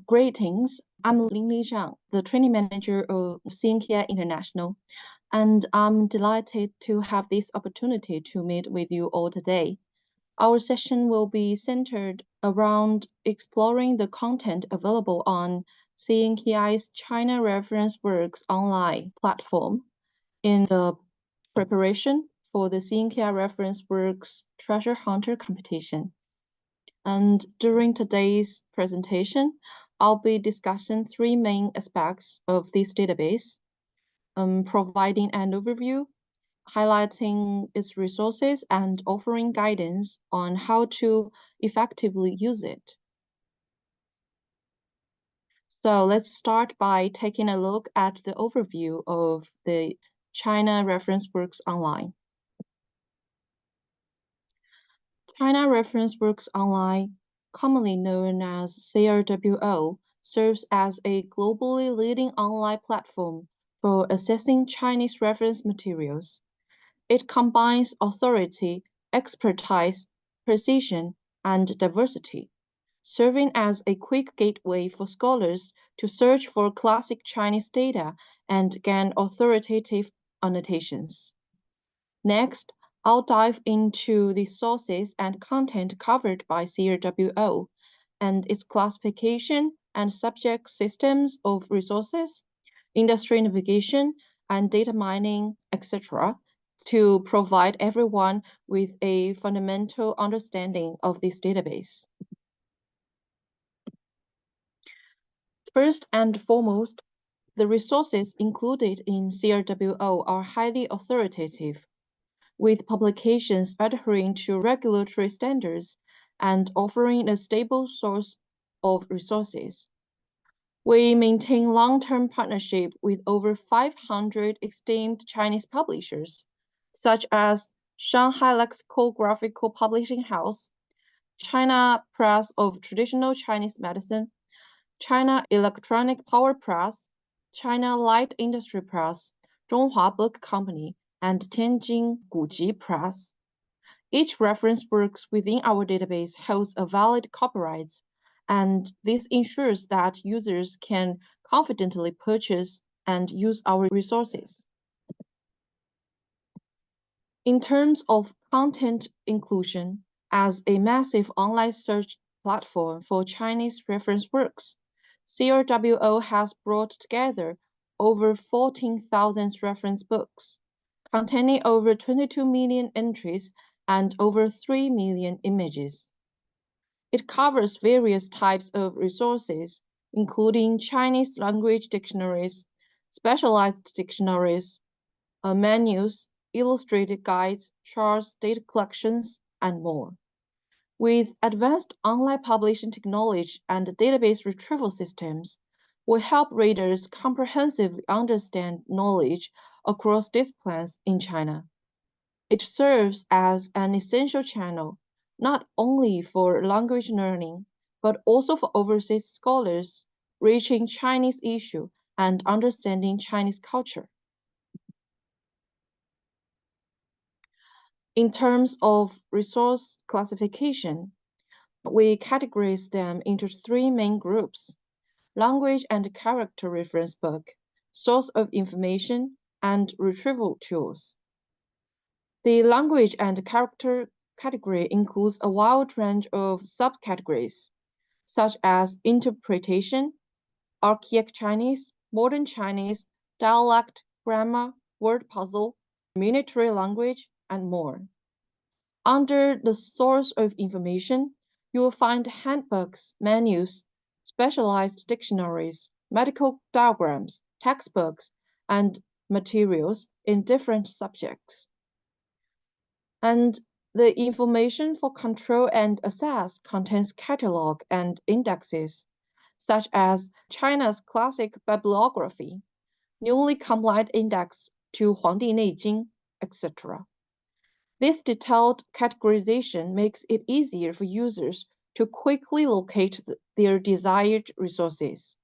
Greetings, I'm Li Zhang, the training manager of CNKI International, and I'm delighted to have this opportunity to meet with you all today. Our session will be centered around exploring the content available on CNKI's China Reference Works online platform in the preparation for the CNKI Reference Works Treasure Hunter competition. And during today's presentation, I'll be discussing three main aspects of this database, providing an overview, highlighting its resources, and offering guidance on how to effectively use it. So let's start by taking a look at the overview of the China Reference Works Online. China Reference Works Online, commonly known as CRWO, serves as a globally leading online platform for assessing Chinese reference materials. It combines authority, expertise, precision, and diversity, serving as a quick gateway for scholars to search for classic Chinese data and gain authoritative annotations. Next, I'll dive into the sources and content covered by CRWO and its classification and subject systems of resources, industry navigation, and data mining, etc., to provide everyone with a fundamental understanding of this database. First and foremost, the resources included in CRWO are highly authoritative, with publications adhering to regulatory standards and offering a stable source of resources. We maintain long-term partnership with over 500 esteemed Chinese publishers, such as Shanghai Lexicographical Publishing House, China Press of Traditional Chinese Medicine, China Electronic Power Press, China Light Industry Press, Zhonghua Book Company, and Tianjin Guji Press. Each reference works within our database holds a valid copyright, and this ensures that users can confidently purchase and use our resources. In terms of content inclusion, as a massive online search platform for Chinese reference works, CRWO has brought together over 14,000 reference books, containing over 22 million entries and over 3 million images. It covers various types of resources, including Chinese language dictionaries, specialized dictionaries, manuals, illustrated guides, charts, data collections, and more. With advanced online publishing technology and database retrieval systems, we help readers comprehensively understand knowledge across disciplines in China. It serves as an essential channel, not only for language learning, but also for overseas scholars reaching Chinese issues and understanding Chinese culture. In terms of resource classification, we categorize them into three main groups: language and character reference book, source of information, and retrieval tools. The language and character category includes a wide range of subcategories, such as interpretation, archaic Chinese, modern Chinese, dialect, grammar, word puzzle, military language, and more. Under the source of information, you will find handbooks, manuals, specialized dictionaries, medical diagrams, textbooks, and materials in different subjects. And the information for control and access contains catalog and indexes, such as China's classic bibliography, newly compiled index to Huangdi Neijing, etc. This detailed categorization makes it easier for users to quickly locate their desired resources.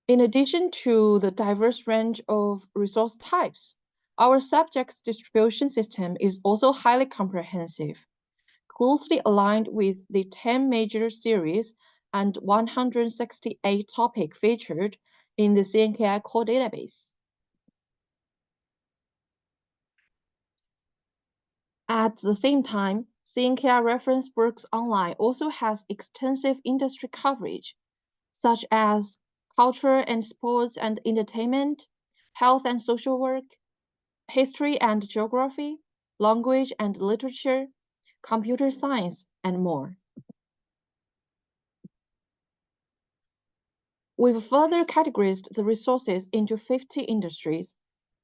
In addition to the diverse range of resource types, our subjects distribution system is also highly comprehensive. closely aligned with the 10 major series and 168 topics featured in the CNKI core database. At the same time, CNKI Reference Works Online also has extensive industry coverage, such as culture and sports and entertainment, health and social work, history and geography, language and literature, computer science, and more. We've further categorized the resources into 50 industries,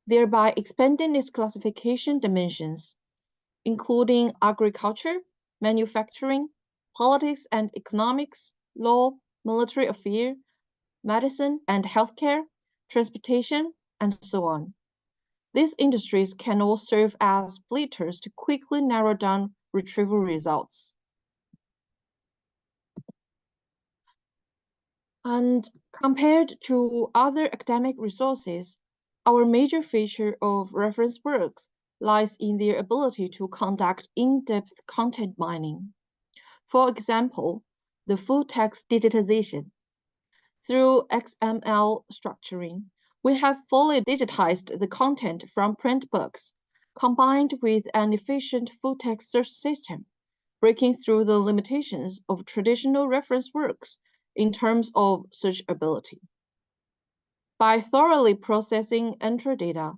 thereby expanding its classification dimensions, including agriculture, manufacturing, politics and economics, law, military affairs, medicine and healthcare, transportation, and so on. These industries can all serve as filters to quickly narrow down retrieval results. And compared to other academic resources, our major feature of reference works lies in their ability to conduct in-depth content mining. For example, the full text digitization. Through XML structuring, we have fully digitized the content from print books, combined with an efficient full-text search system, breaking through the limitations of traditional reference works in terms of searchability. By thoroughly processing entry data,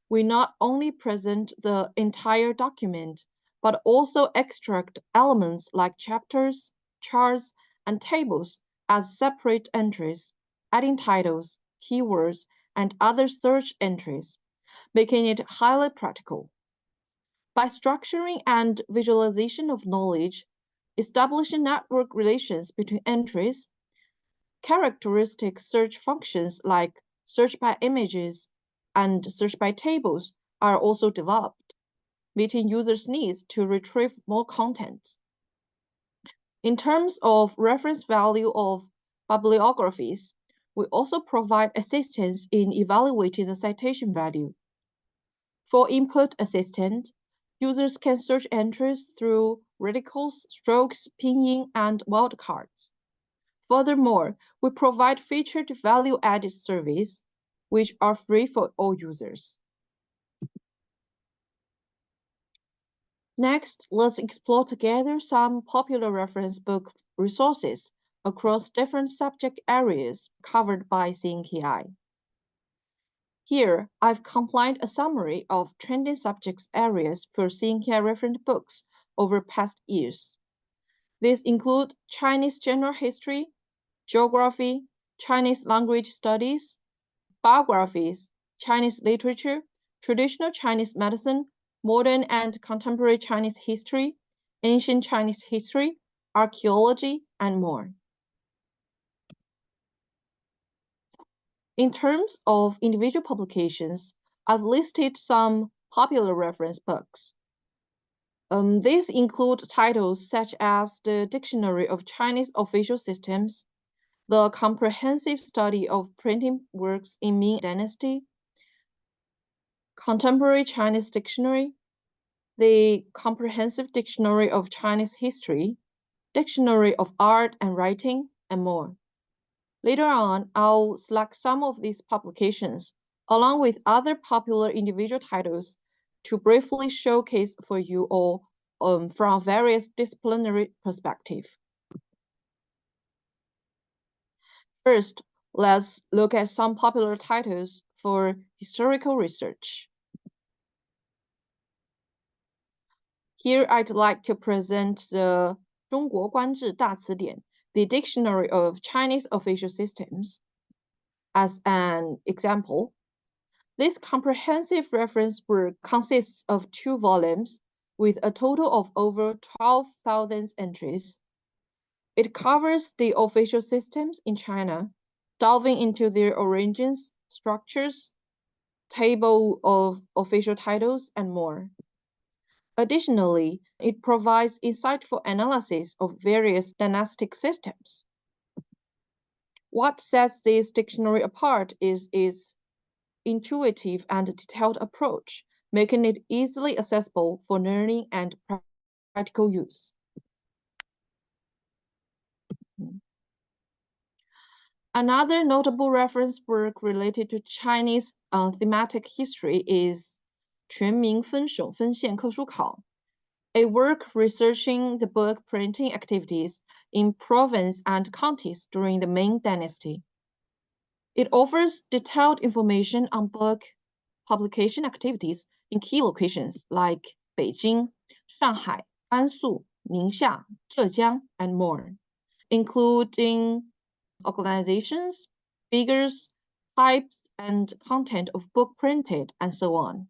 we not only present the entire document, but also extract elements like chapters, charts, and tables as separate entries, adding titles, keywords, and other search entries, making it highly practical. By structuring and visualization of knowledge, establishing network relations between entries, characteristic search functions like search by images and search by tables are also developed, meeting users' needs to retrieve more content. In terms of reference value of bibliographies, we also provide assistance in evaluating the citation value. For input assistant, users can search entries through radicals, strokes, pinyin, and wildcards. Furthermore, we provide featured value-added surveys, which are free for all users. Next, let's explore together some popular reference book resources across different subject areas covered by CNKI. Here, I've compiled a summary of trending subject areas for CNKI reference books over past years. These include Chinese general history, geography, Chinese language studies, biographies, Chinese literature, traditional Chinese medicine, modern and contemporary Chinese history, ancient Chinese history, archaeology, and more. In terms of individual publications, I've listed some popular reference books. These include titles such as the Dictionary of Chinese Official Systems, the Comprehensive Study of Printing Works in Ming Dynasty, Contemporary Chinese Dictionary, the Comprehensive Dictionary of Chinese History, Dictionary of Art and Writing, and more. Later on, I'll select some of these publications, along with other popular individual titles, to briefly showcase for you all from various disciplinary perspectives. First, let's look at some popular titles for historical research. Here, I'd like to present the 中国官制大词典, the Dictionary of Chinese Official Systems. As an example, this comprehensive reference work consists of 2 volumes with a total of over 12,000 entries. It covers the official systems in China, delving into their origins, structures, table of official titles, and more. Additionally, it provides insightful analysis of various dynastic systems. What sets this dictionary apart is its intuitive and detailed approach, making it easily accessible for learning and practical use. Another notable reference work related to Chinese thematic history is 全民分省分县课书考, a work researching the book printing activities in province and counties during the Ming Dynasty. It offers detailed information on book publication activities in key locations like Beijing, Shanghai, Gansu, Ningxia, Zhejiang, and more, including organizations, figures, types, and content of book printed, and so on.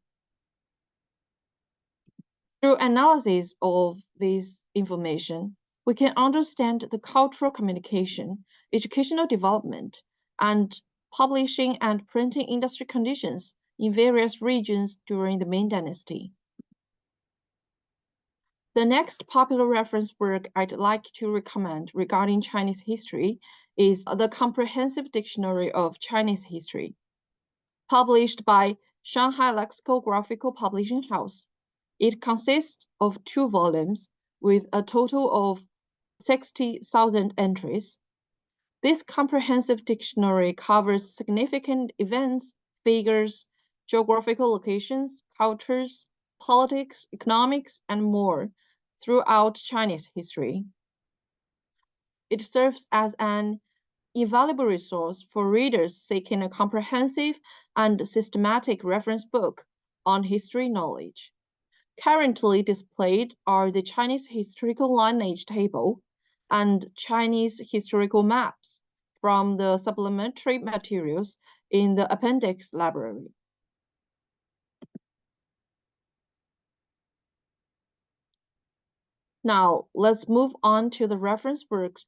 Through analysis of this information, we can understand the cultural communication, educational development, and publishing and printing industry conditions in various regions during the Ming Dynasty. The next popular reference work I'd like to recommend regarding Chinese history is the Comprehensive Dictionary of Chinese History, published by Shanghai Lexicographical Publishing House. It consists of 2 volumes with a total of 60,000 entries. This comprehensive dictionary covers significant events, figures, geographical locations, cultures, politics, economics, and more throughout Chinese history. It serves as an invaluable resource for readers seeking a comprehensive and systematic reference book on history knowledge. Currently displayed are the Chinese historical lineage table and Chinese historical maps from the supplementary materials in the appendix library. Now, let's move on to the reference works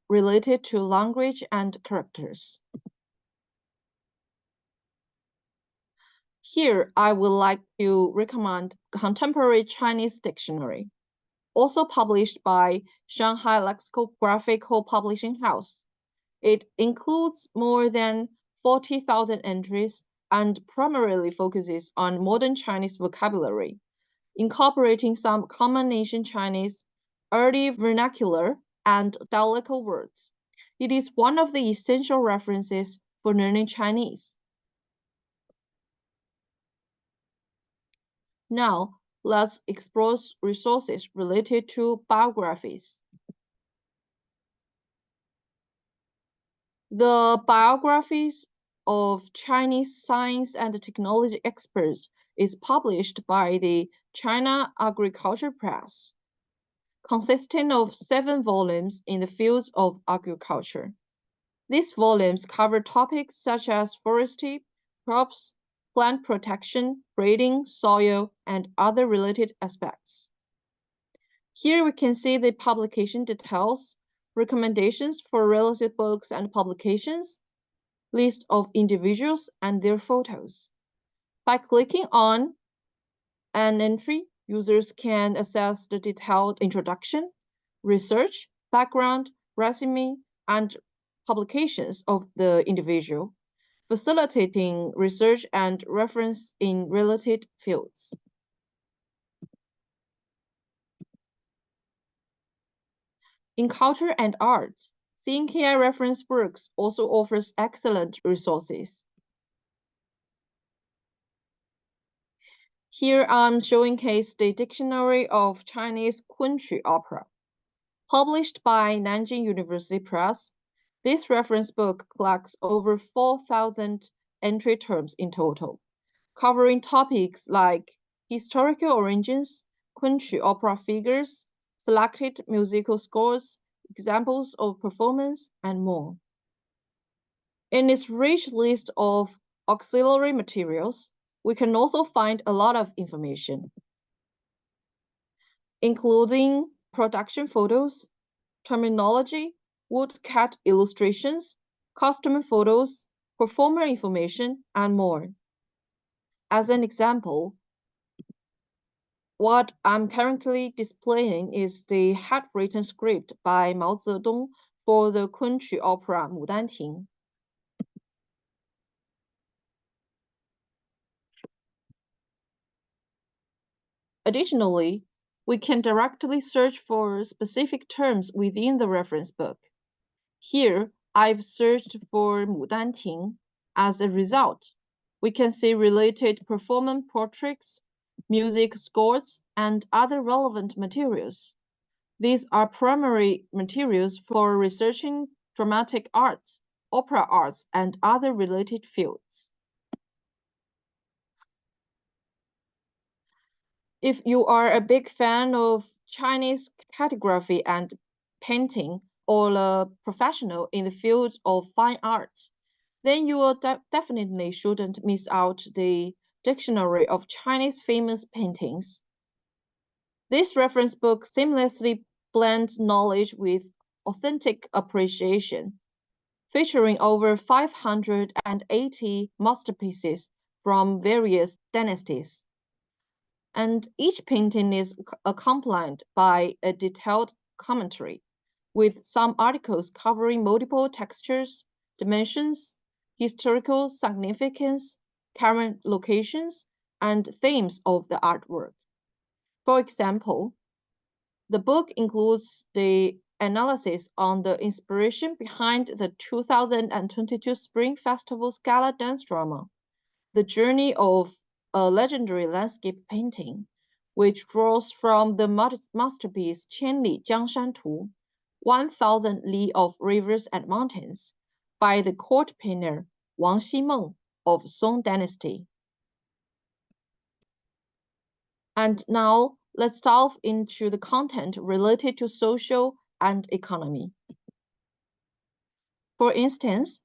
related to language and characters. Here, I would like to recommend Contemporary Chinese Dictionary, also published by Shanghai Lexicographical Publishing House. It includes more than 40,000 entries and primarily focuses on modern Chinese vocabulary, incorporating some common ancient Chinese, early vernacular, and dialectal words. It is one of the essential references for learning Chinese. Now, let's explore resources related to biographies. The biographies of Chinese science and technology experts is published by the China Agriculture Press, consisting of 7 volumes in the fields of agriculture. These volumes cover topics such as forestry, crops, plant protection, breeding, soil, and other related aspects. Here we can see the publication details, recommendations for related books and publications, list of individuals and their photos. By clicking on an entry, users can access the detailed introduction, research, background, resume, and publications of the individual, facilitating research and reference in related fields. In culture and arts, CNKI reference works also offers excellent resources. Here I'm showcasing the Dictionary of Chinese Kunqu Opera. Published by Nanjing University Press, this reference book collects over 4,000 entry terms in total, covering topics like historical origins, Kunqu opera figures, selected musical scores, examples of performance, and more. In its rich list of auxiliary materials, we can also find a lot of information, including production photos, terminology, woodcut illustrations, costume photos, performer information, and more. As an example, what I'm currently displaying is the handwritten script by Mao Zedong for the Kunqu opera Mudanting. Additionally, we can directly search for specific terms within the reference book. Here, I've searched for 牡丹亭. As a result, we can see related performance portraits, music scores, and other relevant materials. These are primary materials for researching dramatic arts, opera arts, and other related fields. If you are a big fan of Chinese calligraphy and painting, or a professional in the field of fine arts, then you will definitely shouldn't miss out the Dictionary of Chinese Famous Paintings. This reference book seamlessly blends knowledge with authentic appreciation, featuring over 580 masterpieces from various dynasties. And each painting is accompanied by a detailed commentary, with some articles covering multiple textures, dimensions, historical significance, current locations, and themes of the artwork. For example, the book includes the analysis on the inspiration behind the 2022 Spring Festival's gala dance drama, The Journey of a Legendary Landscape Painting, which draws from the masterpiece 千里江山图, 1,000 Li of Rivers and Mountains, by the court painter Wang Ximeng of Song Dynasty. And now let's delve into the content related to social and economy. For instance,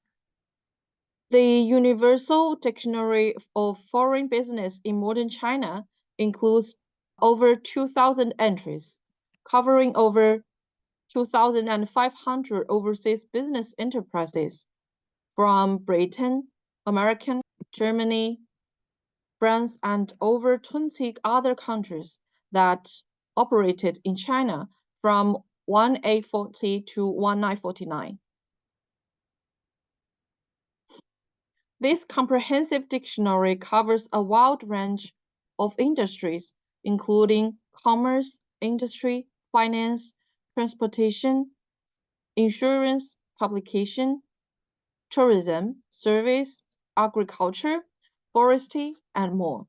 the Universal Dictionary of Foreign Business in Modern China includes over 2,000 entries, covering over 2,500 overseas business enterprises from Britain, America, Germany, France, and over 20 other countries that operated in China from 1840 to 1949. This comprehensive dictionary covers a wide range of industries, including commerce, industry, finance, transportation, insurance, publication, tourism, service, agriculture, forestry, and more.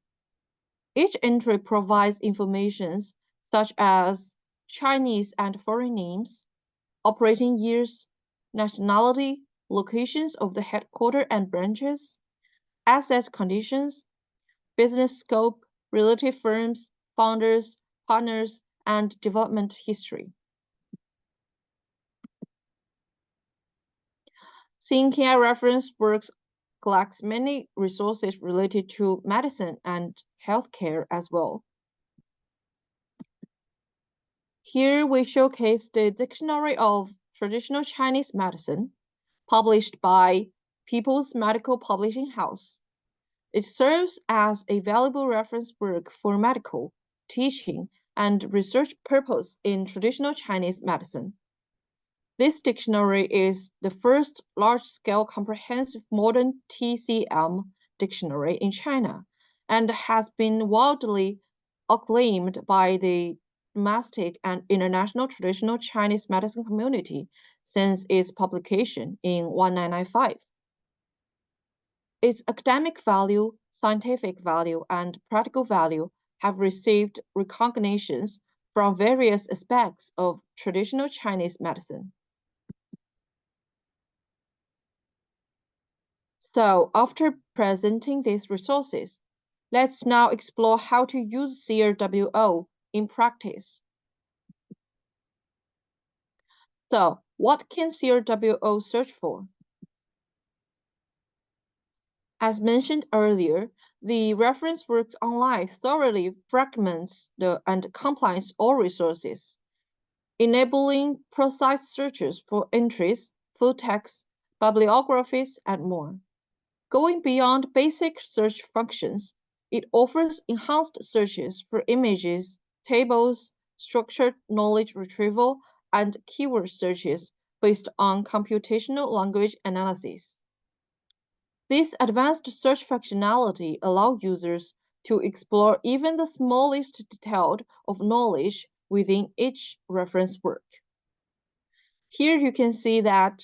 Each entry provides information such as Chinese and foreign names, operating years, nationality, locations of the headquarters and branches, asset conditions, business scope, related firms, founders, partners, and development history. CNKI reference works collects many resources related to medicine and healthcare as well. Here we showcase the Dictionary of Traditional Chinese Medicine, published by People's Medical Publishing House. It serves as a valuable reference work for medical, teaching, and research purpose in traditional Chinese medicine. This dictionary is the first large-scale comprehensive modern TCM dictionary in China and has been widely acclaimed by the domestic and international traditional Chinese medicine community since its publication in 1995. Its academic value, scientific value, and practical value have received recognitions from various aspects of traditional Chinese medicine. So, after presenting these resources, let's now explore how to use CRWO in practice. So, what can CRWO search for? As mentioned earlier, the reference works online thoroughly fragments and combines all resources, enabling precise searches for entries, full text, bibliographies, and more. Going beyond basic search functions, it offers enhanced searches for images, tables, structured knowledge retrieval, and keyword searches based on computational language analysis. This advanced search functionality allows users to explore even the smallest detail of knowledge within each reference work. Here you can see that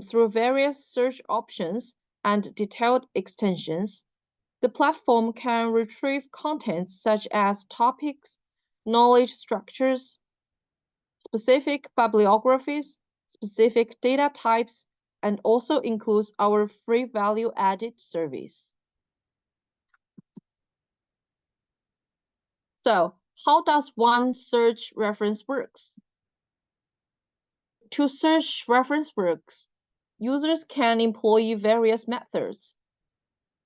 through various search options and detailed extensions, the platform can retrieve contents such as topics, knowledge structures, specific bibliographies, specific data types, and also includes our free value-added service. So, how does one search reference works? To search reference works, users can employ various methods.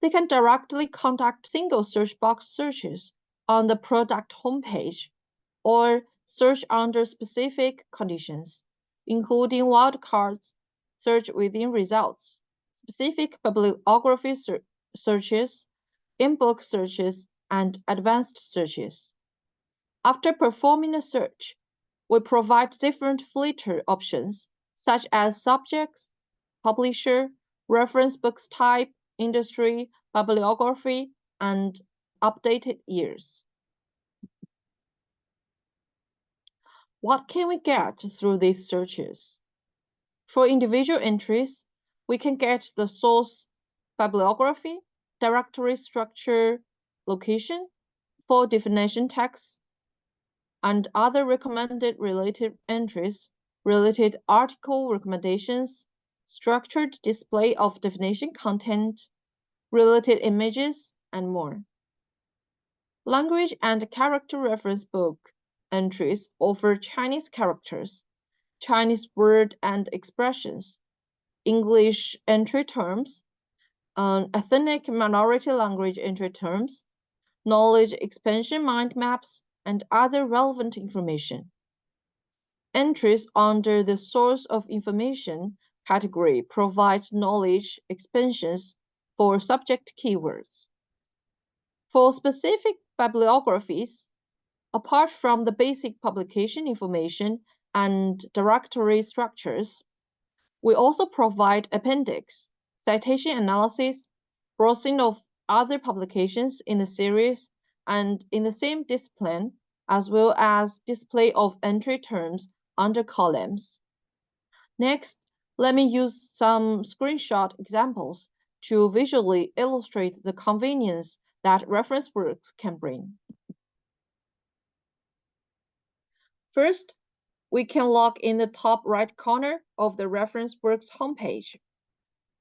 They can directly conduct single search box searches on the product homepage or search under specific conditions, including wildcards, search within results, specific bibliography searches, in-book searches, and advanced searches. After performing a search, we provide different filter options, such as subjects, publisher, reference books type, industry, bibliography, and updated years. What can we get through these searches? For individual entries, we can get the source bibliography, directory structure, location, for definition text, and other recommended related entries, related article recommendations, structured display of definition content, related images, and more. Language and character reference book entries offer Chinese characters, Chinese word and expressions, English entry terms, ethnic minority language entry terms, knowledge expansion mind maps, and other relevant information. Entries under the source of information category provide knowledge expansions for subject keywords. For specific bibliographies, apart from the basic publication information and directory structures, we also provide appendix, citation analysis, browsing of other publications in the series and in the same discipline, as well as display of entry terms under columns. Next, let me use some screenshot examples to visually illustrate the convenience that reference works can bring. First, we can log in the top right corner of the reference works homepage.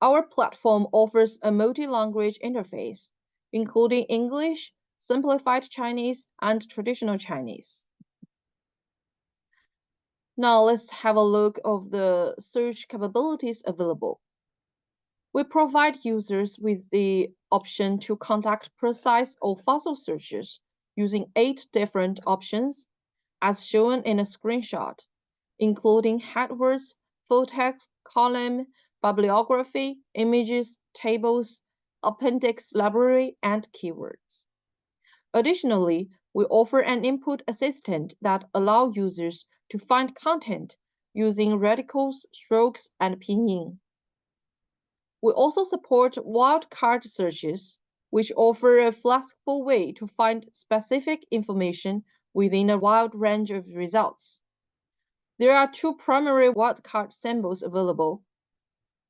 Our platform offers a multi-language interface, including English, simplified Chinese, and traditional Chinese. Now let's have a look of the search capabilities available. We provide users with the option to conduct precise or fossil searches using 8 different options, as shown in a screenshot, including headwords, full text, column, bibliography, images, tables, appendix library, and keywords. Additionally, we offer an input assistant that allows users to find content using radicals, strokes, and pinyin. We also support wildcard searches, which offer a flexible way to find specific information within a wide range of results. There are 2 primary wildcard symbols available: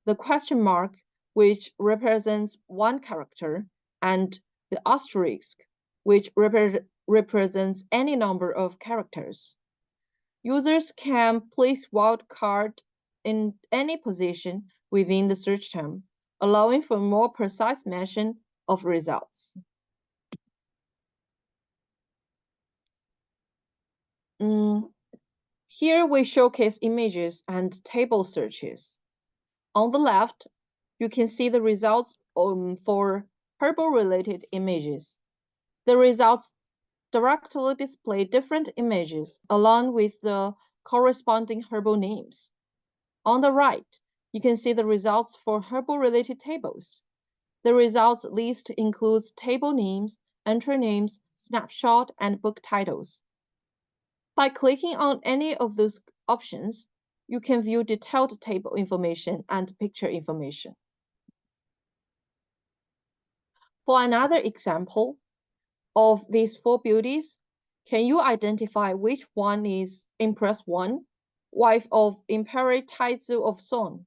the question mark, which represents 1 character, and the asterisk, which represents any number of characters. Users can place wildcard in any position within the search term, allowing for more precise matching of results. Here we showcase images and table searches. On the left, you can see the results for herbal-related images. The results directly display different images along with the corresponding herbal names. On the right, you can see the results for herbal-related tables. The results list includes table names, entry names, snapshot, and book titles. By clicking on any of those options, you can view detailed table information and picture information. For another example of these 4 beauties, can you identify which one is Empress 1, wife of Emperor Taizu of Song?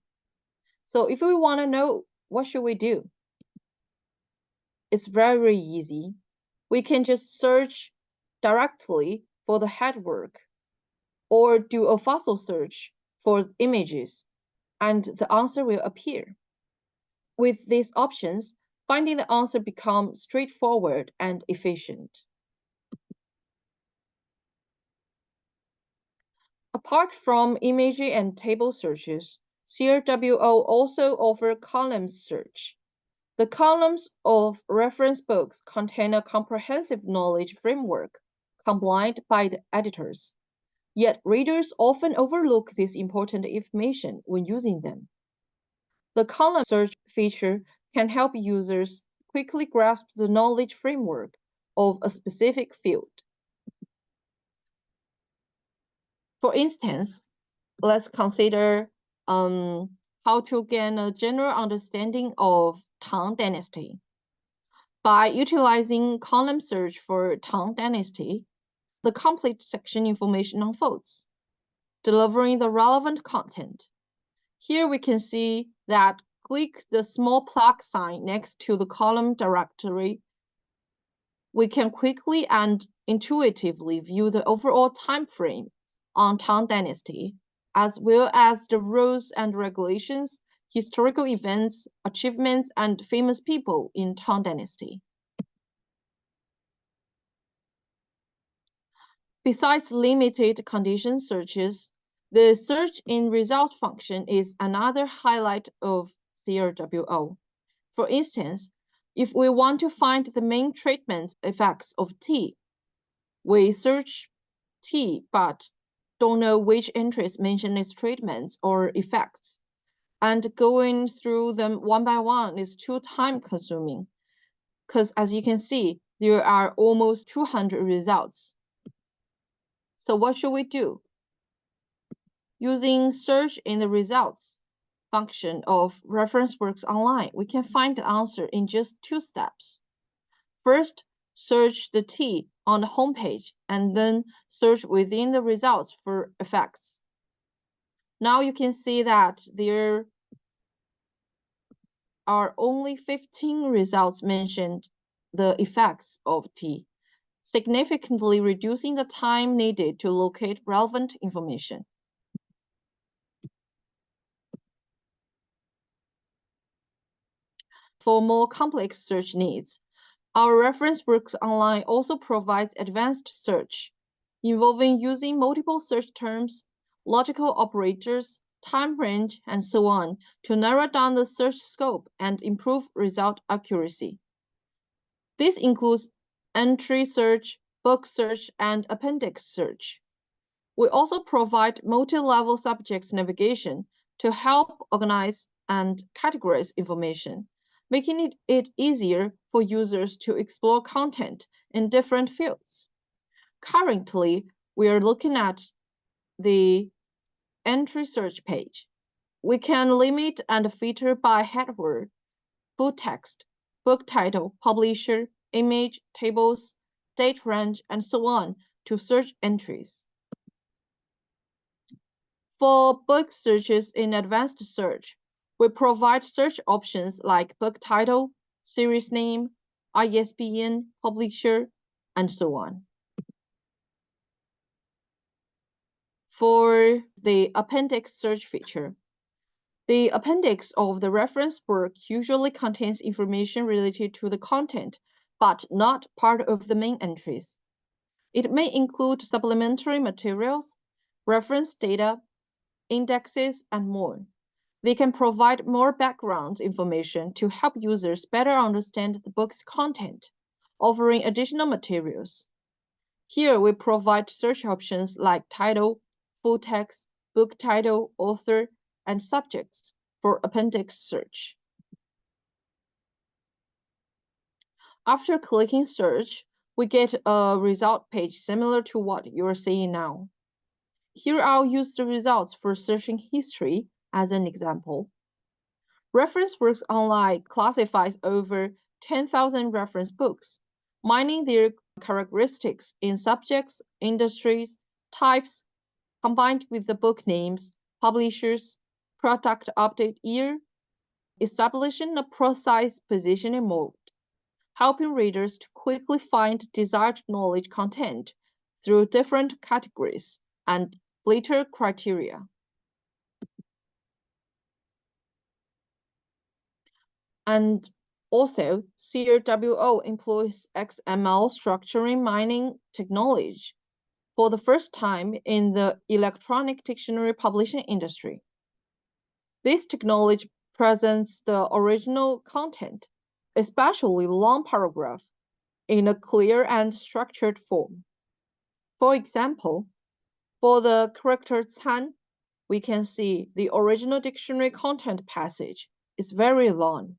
So if we want to know, what should we do? It's very easy. We can just search directly for the head work or do a fossil search for images, and the answer will appear. With these options, finding the answer becomes straightforward and efficient. Apart from image and table searches, CRWO also offers columns search. The columns of reference books contain a comprehensive knowledge framework compiled by the editors. Yet readers often overlook this important information when using them. The column search feature can help users quickly grasp the knowledge framework of a specific field. For instance, let's consider how to gain a general understanding of Tang Dynasty. By utilizing column search for Tang Dynasty, the complete section information unfolds, delivering the relevant content. Here we can see that click the small plus sign next to the column directory. We can quickly and intuitively view the overall time frame on Tang Dynasty, as well as the rules and regulations, historical events, achievements, and famous people in Tang Dynasty. Besides limited condition searches, the search in results function is another highlight of CRWO. For instance, if we want to find the main treatment effects of tea, we search tea but don't know which entries mention its treatments or effects. And going through them one by one is too time consuming, because as you can see, there are almost 200 results. So what should we do? Using search in the results function of reference works online, we can find the answer in just 2 steps. First, search the T on the homepage and then search within the results for effects. Now you can see that there are only 15 results mentioned the effects of T, significantly reducing the time needed to locate relevant information. For more complex search needs, our reference works online also provides advanced search, involving using multiple search terms, logical operators, time range, and so on to narrow down the search scope and improve result accuracy. This includes entry search, book search, and appendix search. We also provide multi-level subject navigation to help organize and categorize information, making it easier for users to explore content in different fields. Currently, we are looking at the entry search page. We can limit and filter by head word, full text, book title, publisher, image, tables, date range, and so on to search entries. For book searches in advanced search, we provide search options like book title, series name, ISBN, publisher, and so on. For the appendix search feature, the appendix of the reference work usually contains information related to the content, but not part of the main entries. It may include supplementary materials, reference data, indexes, and more. They can provide more background information to help users better understand the book's content, offering additional materials. Here we provide search options like title, full text, book title, author, and subjects for appendix search. After clicking search, we get a result page similar to what you're seeing now. Here I'll use the results for searching history as an example. Reference Works Online classifies over 10,000 reference books, mining their characteristics in subjects, industries, types, combined with the book names, publishers, product update year, establishing a precise positioning mode, helping readers to quickly find desired knowledge content through different categories and filter criteria. And also, CRWO employs XML structuring mining technology for the first time in the electronic dictionary publishing industry. This technology presents the original content, especially long paragraph, in a clear and structured form. For example, for the character 餐, we can see the original dictionary content passage is very long.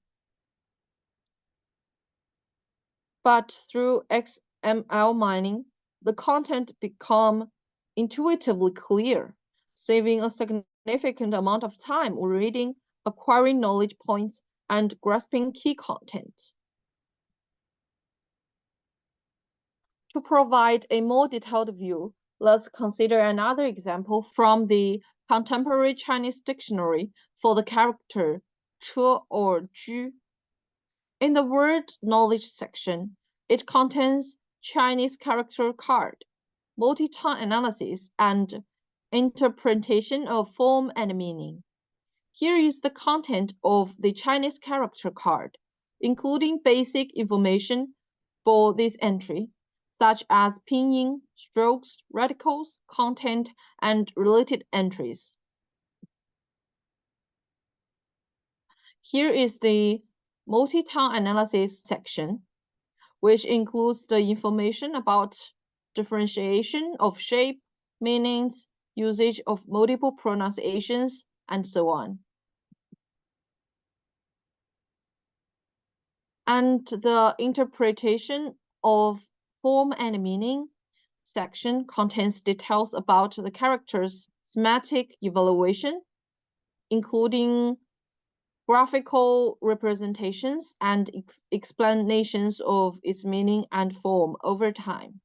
But through XML mining, the content become intuitively clear, saving a significant amount of time reading, acquiring knowledge points, and grasping key content. To provide a more detailed view, let's consider another example from the Contemporary Chinese Dictionary for the character 车 or 居. In the word knowledge section, it contains Chinese character card, multi-tone analysis, and interpretation of form and meaning. Here is the content of the Chinese character card, including basic information for this entry, such as pinyin, strokes, radicals, content, and related entries. Here is the multi-tone analysis section, which includes the information about differentiation of shape, meanings, usage of multiple pronunciations, and so on. And the interpretation of form and meaning section contains details about the character's semantic evaluation, including graphical representations and explanations of its meaning and form over time.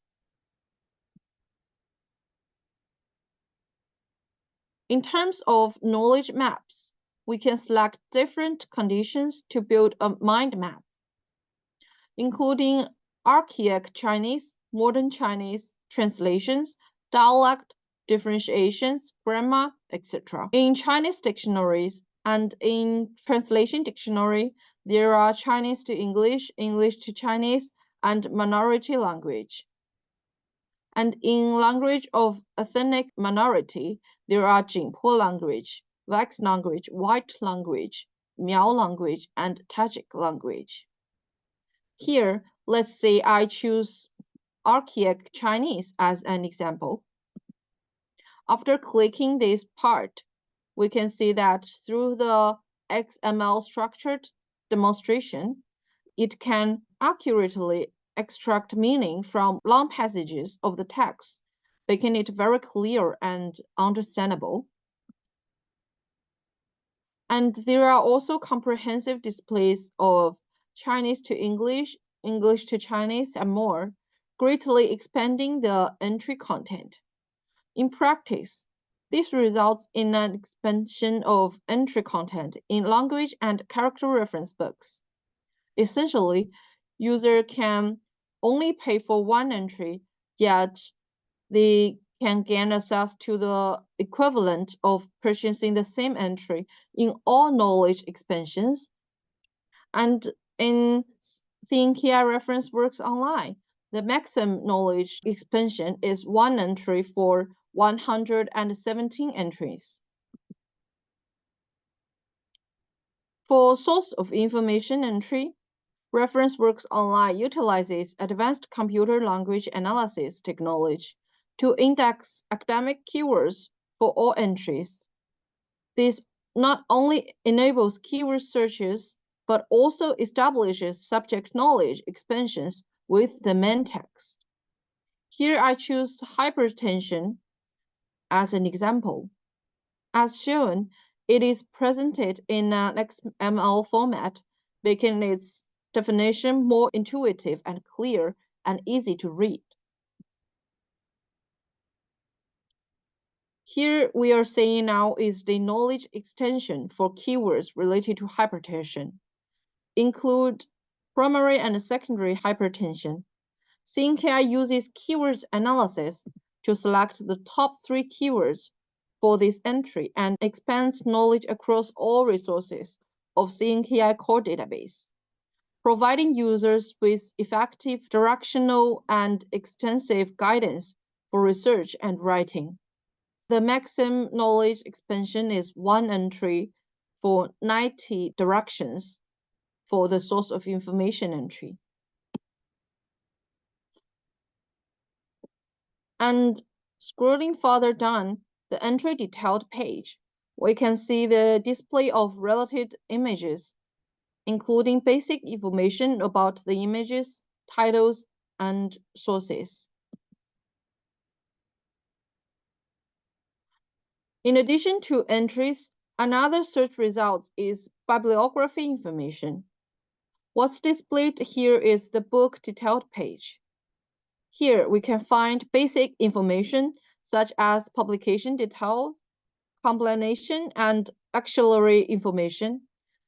In terms of knowledge maps, we can select different conditions to build a mind map, including archaic Chinese, modern Chinese, translations, dialect, differentiations, grammar, etc. In Chinese dictionaries and in translation dictionary, there are Chinese to English, English to Chinese, and minority language. And in language of ethnic minority, there are Jingpo language, Vax language, White language, Miao language, and Tajik language. Here, let's say I choose archaic Chinese as an example. After clicking this part, we can see that through the XML structured demonstration, it can accurately extract meaning from long passages of the text, making it very clear and understandable. And there are also comprehensive displays of Chinese to English, English to Chinese, and more, greatly expanding the entry content. In practice, this results in an expansion of entry content in language and character reference books. Essentially, user can only pay for one entry, yet they can gain access to the equivalent of purchasing the same entry in all knowledge expansions. And in CNKI reference works online, the maximum knowledge expansion is one entry for 117 entries. For source of information entry, Reference Works Online utilizes advanced computer language analysis technology to index academic keywords for all entries. This not only enables keyword searches, but also establishes subject knowledge expansions with the main text. Here I choose hypertension as an example. As shown, it is presented in an XML format, making its definition more intuitive and clear and easy to read. Here we are saying now is the knowledge extension for keywords related to hypertension. Include primary and secondary hypertension. CNKI uses keywords analysis to select the top 3 keywords for this entry and expands knowledge across all resources of CNKI core database, providing users with effective directional and extensive guidance for research and writing. The maximum knowledge expansion is 1 entry for 90 directions for the source of information entry. And scrolling further down the entry detailed page, we can see the display of related images, including basic information about the images, titles, and sources. In addition to entries, another search result is bibliography information. What's displayed here is the book detailed page. Here we can find basic information such as publication details, compilation and auxiliary information,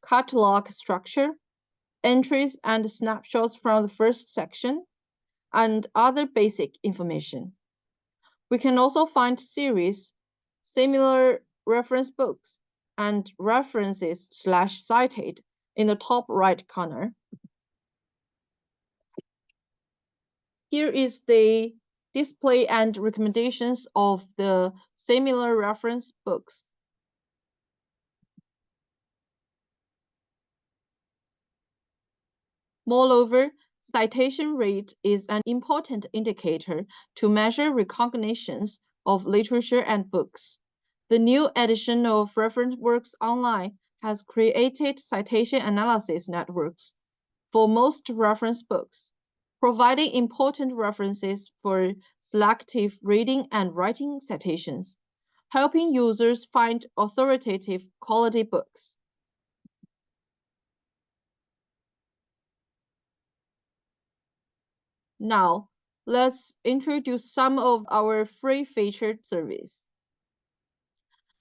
catalog structure, entries and snapshots from the first section, and other basic information. We can also find series, similar reference books, and references/cited in the top right corner. Here is the display and recommendations of the similar reference books. Moreover, citation rate is an important indicator to measure recognitions of literature and books. The new edition of Reference Works Online has created citation analysis networks for most reference books, providing important references for selective reading and writing citations, helping users find authoritative quality books. Now, let's introduce some of our free featured service.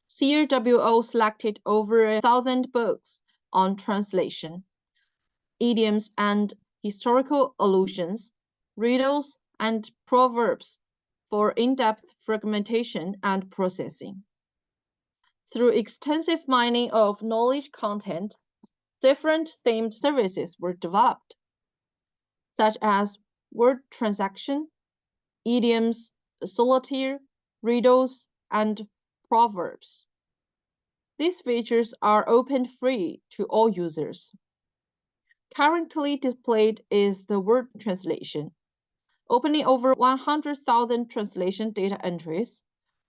CRWO selected over 1,000 books on translation, idioms and historical allusions, riddles and proverbs for in-depth fragmentation and processing. Through extensive mining of knowledge content, different themed services were developed, such as word transaction, idioms, solitaire, riddles, and proverbs. These features are open free to all users. Currently displayed is the word translation, opening over 100,000 translation data entries,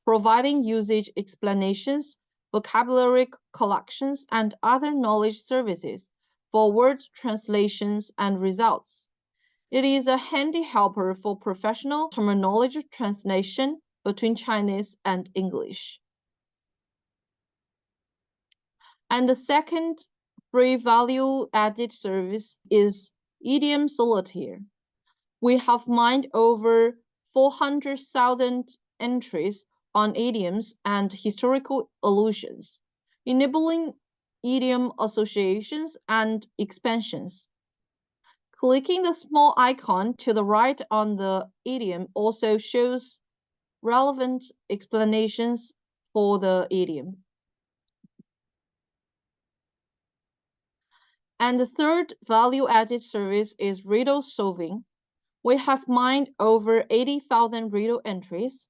providing usage explanations, vocabulary collections, and other knowledge services for word translations and results. It is a handy helper for professional terminology translation between Chinese and English. And the second free value-added service is Idiom Solitaire. We have mined over 400,000 entries on idioms and historical allusions, enabling idiom associations and expansions. Clicking the small icon to the right on the idiom also shows relevant explanations for the idiom. And the third value-added service is riddle solving. We have mined over 80,000 riddle entries,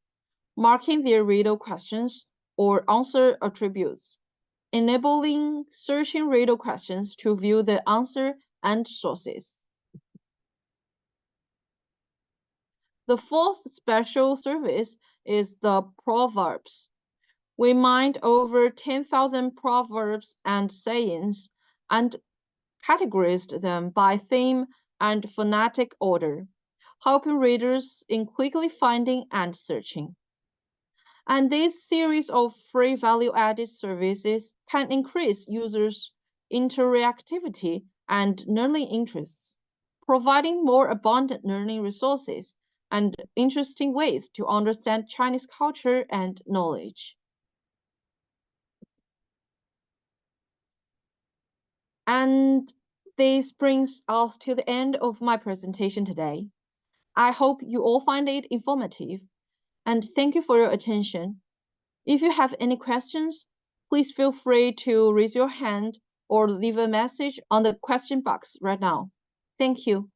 marking their riddle questions or answer attributes, enabling searching riddle questions to view the answer and sources. The fourth special service is the proverbs. We mined over 10,000 proverbs and sayings and categorized them by theme and phonetic order, helping readers in quickly finding and searching. And this series of free value-added services can increase users' interactivity and learning interests, providing more abundant learning resources and interesting ways to understand Chinese culture and knowledge. And this brings us to the end of my presentation today. I hope you all find it informative, and thank you for your attention. If you have any questions, please feel free to raise your hand or leave a message on the question box right now. Thank you.